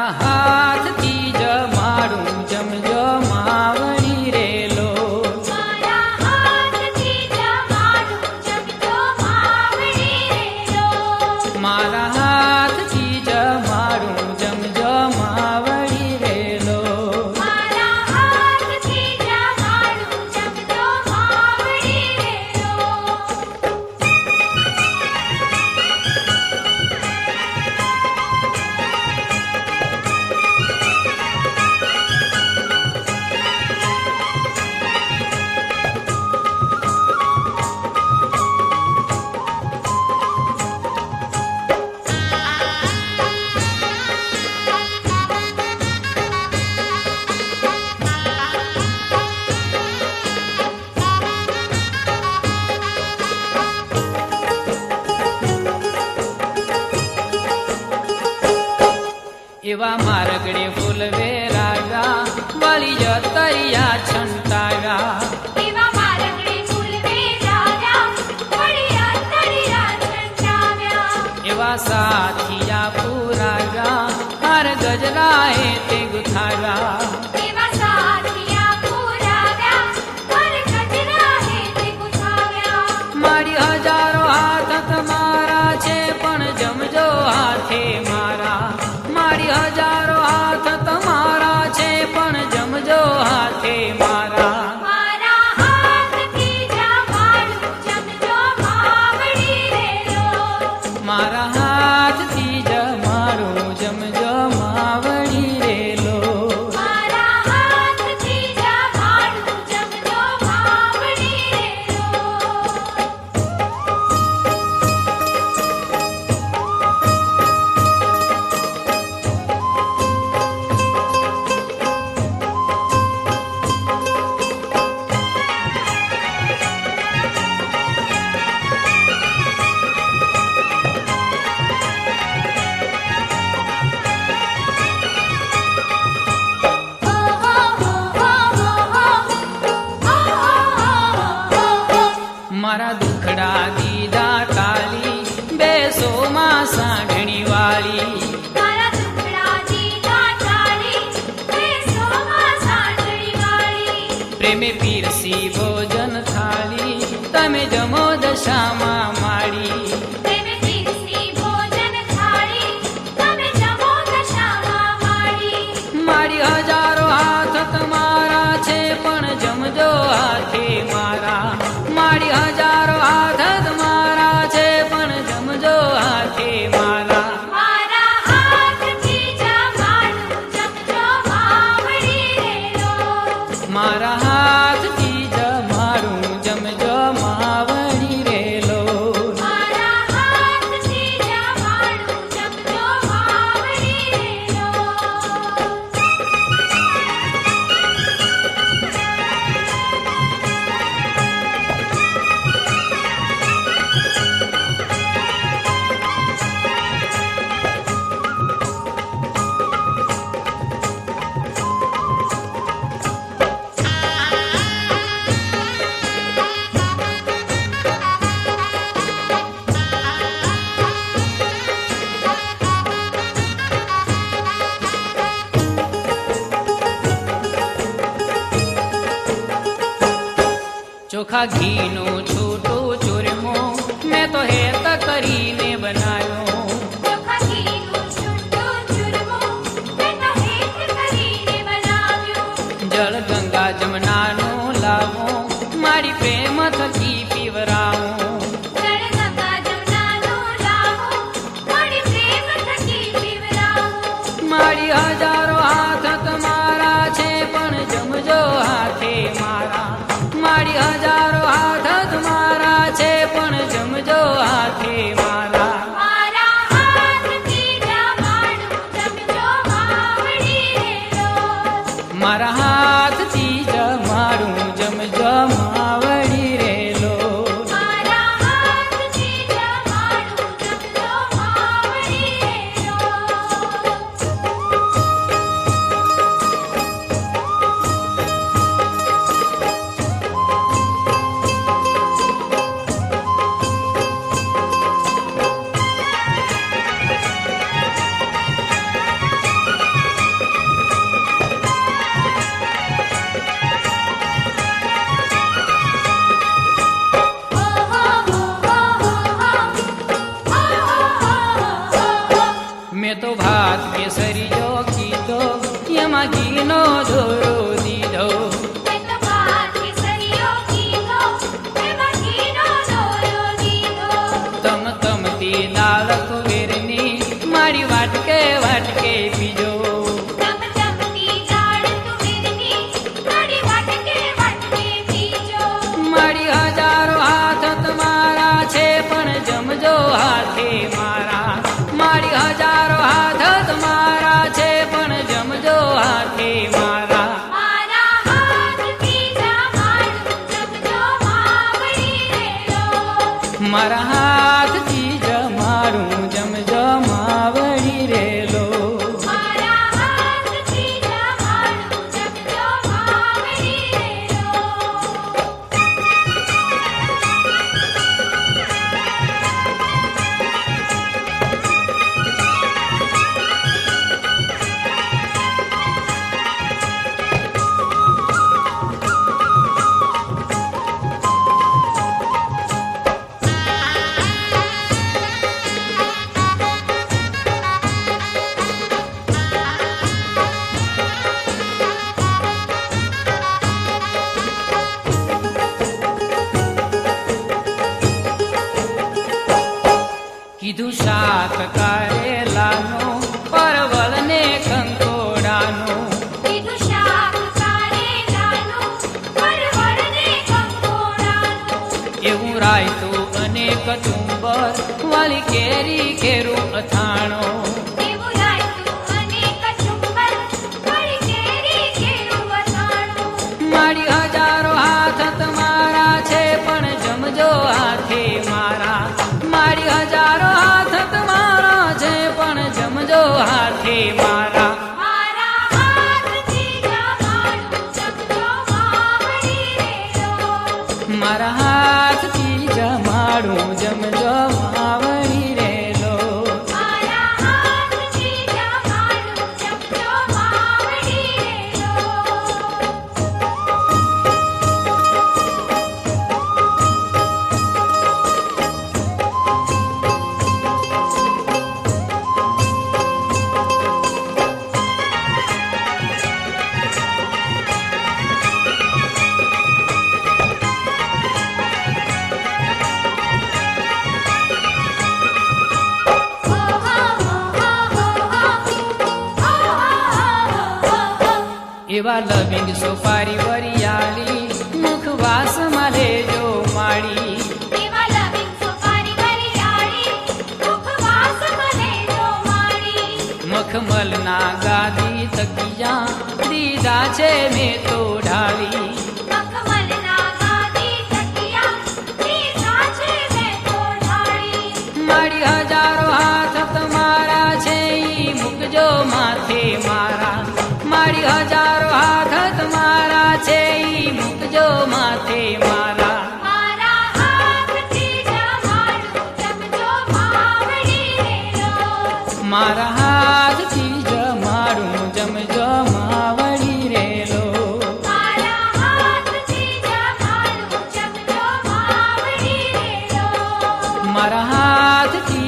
મારા હાથથી જમાડું જમજો માવડી રેલો. મારા હાથથી જમાડું જમજો માવડી રેલો. મારા હાથથી જમાડું જમજો માવડી રેલો. મારા હાથથી જમાડું જમજો માવડી રેલો. એવા મારગડે ફૂલ વેરાવ્યા વળી જતરિયા છંટાવ્યા. એવા મારગડે ફૂલ વેરાવ્યા વળી અંતરિયા છંટાવ્યા. એવા સાથિયા પુરાવ્યા હાર ગજરાએ તે ગુથાવ્યા. એવા સાથિયા પુરાવ્યા હર ગજરાએ તે ગુથાવ્યા. મારી હજારો હાથ તમારા છે પણ જમજો હાથે મારા. મારી હજારો હાથ તમારા છે પણ જમજો હાથે મારા. મારા હાથથી જમાડું જમજો માવડી રેલો. મારા હાથથી જમાડું જમજો માવડી રેલો. મારા હાથથી જમાડું જમજો માવડી રેલો. મારા દુખડા દીધા ટાલી બેસો માં સાંઢણી વાળી. મારા દુખડા દીધા ટાળી બેસોમાં સાંઢણી વાળી. પ્રેમે પીરસી ભોજન થાળી તમે જમો દશામાં માડી. પ્રેમે પીરસી ભોજન થાળી તમે જમો દશામાં માડી. મારી હજારો હાથ તમારા છે પણ જમજો હાથે મારા. મારી હજારો હાથ તમારા છે પણ જમજો હાથે મારા. મારા હાથથી જમાડું જમજો માવડી રેલો. મારા હાથથી જમાડું જમજો માવડી રેલો. મારા હાથથી જમાડું જમજો માવડી રેલો. ચોખા ઘીનો છૂટો ચૂરમો મેં તો હેત કરીને બનાવ્યો. ચોખા ઘીનું છૂટું ચૂરમો મેં તો હેત કરીને બનાવ્યો. જળ ગંગા જમનાનો લાવો મારી પ્રેમ થકી પીવરાવો. જળ ગંગા જમનાનો લાવો મારી પ્રેમ થકી પીવરાવો. મારી હજારો હાથ તમારા છે પણ જમજો હાથે મારા. મારી હજારો હાથ તમારા છે પણ જમજો હાથે મારા. મારા હાથથી જમાડું જમજો માવડી રેલો. મારા હાથથી જમાડું જમજો માવડી રેલો. મારા હાથથી જમાડું જમજો માવડી રેલો. એમાં ઘીનો દોરો દીધો. મેં તો ભાત કેસરીઓ કીધો, એમાં ઘીનો દોરો દીધો. તમતમતી દાળ તુવેરની મારી વાટકે વાટકે પીજો. તમતમતી દાળ તુવેરની મારી વાટકે વાટકે પીજો. મારી હજારો હાથ તમારા છે પણ જમજો હાથે મારા. મારી હજારો હાથ તમારા છે પણ જમજો હાથે મારા. મારા હાથથી જમાડું જમજો માવડી રેલો. મારા હાથથી જમાડું જમજો માવડી રેલો. મારા હાથથી જમાડું જમજો માવડી રેલો. કીધું શાક કારેલાનું પરવળ ને કંકોડાનું. કીધું શાક કારેલાનું, પરવળ ને કંકોડાનું. એવું રાયતું અને કચુંબર વાળી કેરી કેરું અથાણું. એવું રાયતું અને કચુંબર, વળી કેરી કેરું અથાણું. મારી હજારો હાથ તમારા છે પણ જમજો હાથે મારા. મારી હજારો હાથ તમારા છે પણ જમજો હાથે મારા. મારા હાથથી જમાડું જમજો માવડી રેલો. મારા હાથથી જમાડું જમજો માવડી રેલો. મારા હાથથી જમાડું જમજો માવડી રેલો. એવા લવિંગ સોપારી વરિયાળી મુખવાસમાં લેજો માળી. એવા લવિંગ સોપારી વરિયાળી, મુખવાસમાં લેજો માળી. મખમલના ગાદી તકિયા દીધા છે મેં તો ઢાળી. મખમલના ગાદી તકિયા દીધા છે મેં તો ઢાળી. મારી હજારો હાથ તમારા છે ઈ મૂકજો માથે મારા. મારી હજારો હાથ તમારા છે ઈ મૂકજો માથે મારા. મારા હાથથી જમાડું જમજો માવડી રેલો. મારા હાથથી જમાડું જમજો માવડી રેલો. મારા હાથથી જમાડું જમજો માવડી રેલો. મારા હાથથી